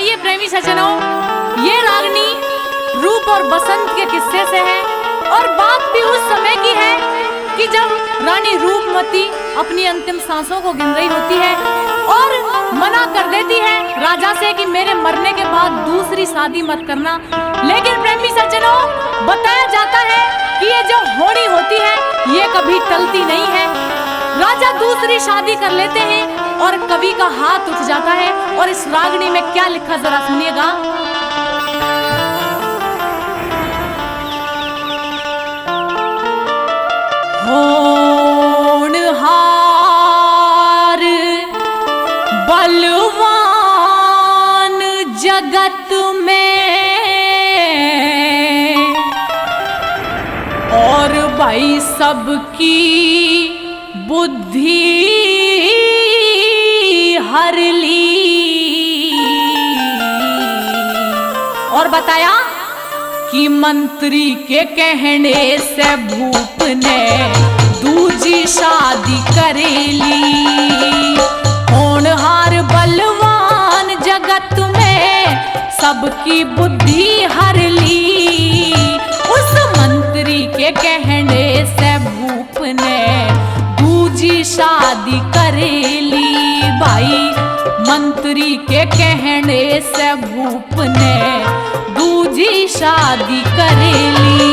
आइए प्रेमी सज्जनों, ये रागनी रूप और बसंत के किस्से से है और बात भी उस समय की है कि जब रानी रूपमती अपनी अंतिम सांसों को गिन रही होती है और मना कर देती है राजा से कि मेरे मरने के बाद दूसरी शादी मत करना। लेकिन प्रेमी सज्जनों, बताया जाता है कि ये जो होड़ी होती है ये कभी टलती नहीं है। राजा दूसरी शादी कर लेते हैं और कवि का हाथ उठ जाता है। और इस रागनी में क्या लिखा जरा सुनिएगा। होनहार बलवान जगत में और भाई सबकी बुद्धि हर ली। और बताया कि मंत्री के कहने से भूप ने दूजी शादी करेली। होनहार बलवान जगत में सबकी बुद्धि हर ली। उस मंत्री के कहने से भूप ने दूजी शादी करेली। भाई मंत्री के कहने से भूप ने दूजी शादी करेली।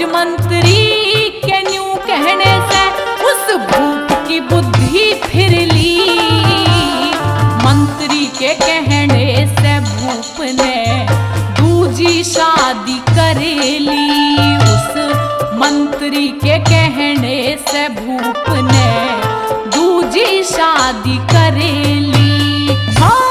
मंत्री के न्यू कहने से उस भूप की बुद्धि फिर ली। मंत्री के कहने से भूप ने दूजी शादी करेली। उस मंत्री के कहने से भूप ने दूजी शादी करेली। हाँ,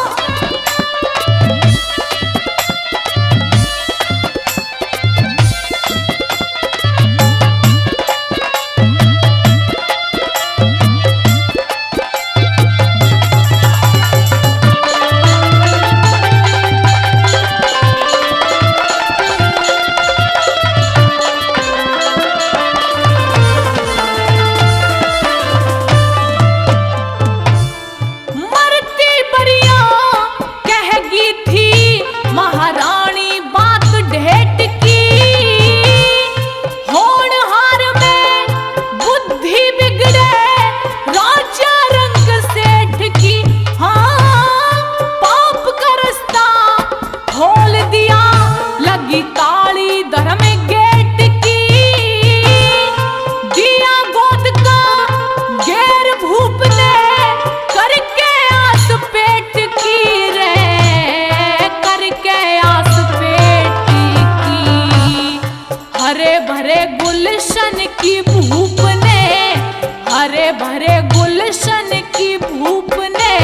हरे भरे गुलशन की भूप ने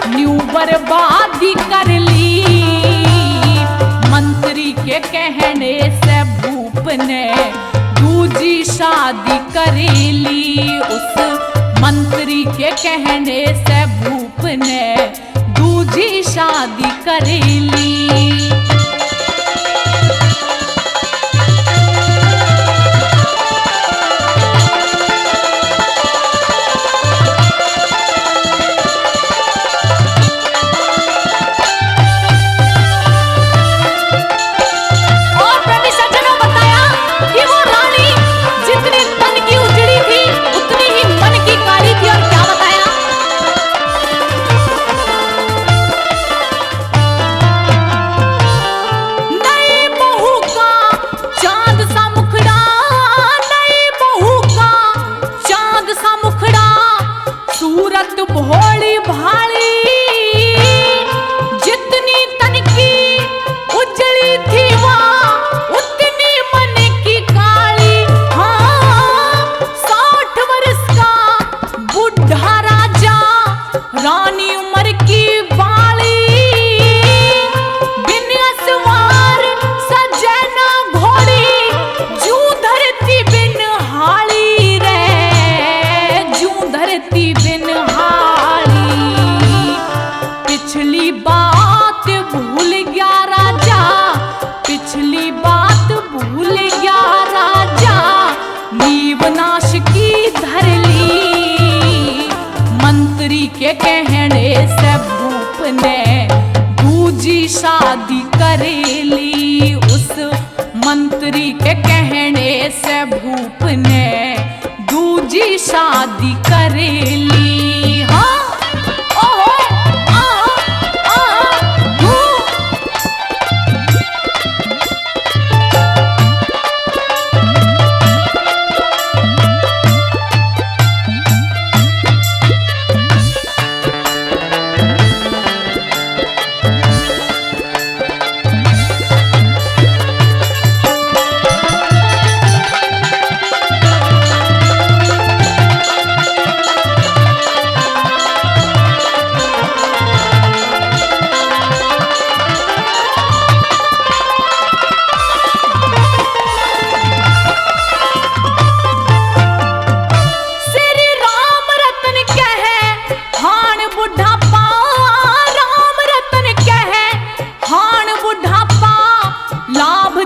न्यू बर्बादी कर ली। मंत्री के कहने से भूप ने दूजी शादी करेली। उस मंत्री के कहने से भूप ने दूजी शादी करेली। जीवनाश की धर ली। मंत्री के कहने से भूप ने दूजी शादी करेली। उस मंत्री के कहने से भूप ने दूजी शादी करेली। हाँ ओहो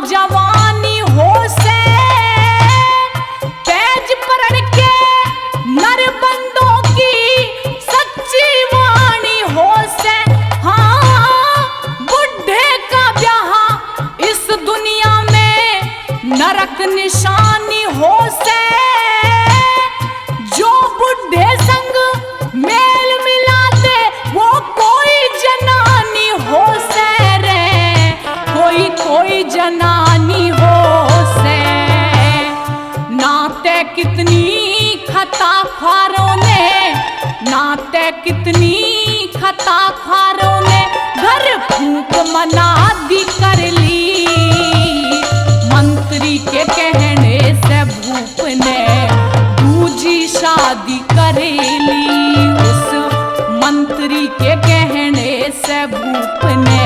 जवानी हो से तेज परण के नरबंदों की सच्ची वाणी हो से। हाँ बुढ़े का ब्याह इस दुनिया में नरक निशानी हो से। जो बुढ़े संग मेल मिलाते वो कोई जनानी हो से रे, कोई जनानी हो से। नाते कितनी खता खारों ने, नाते कितनी खता खारों ने घर फूंक मनादी कर ली। मंत्री के कहने से भूप ने दूजी शादी करेली। उस मंत्री के कहने से भूप ने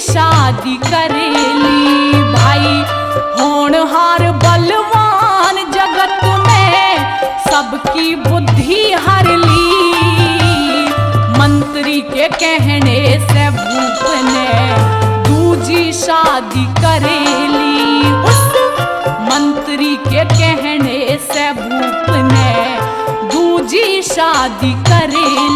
शादी करेली। भाई होनहार बलवान जगत में सबकी बुद्धि हर ली। मंत्री के कहने से भूप ने दूजी शादी करेली। उस मंत्री के कहने से भूप ने दूजी शादी करेली।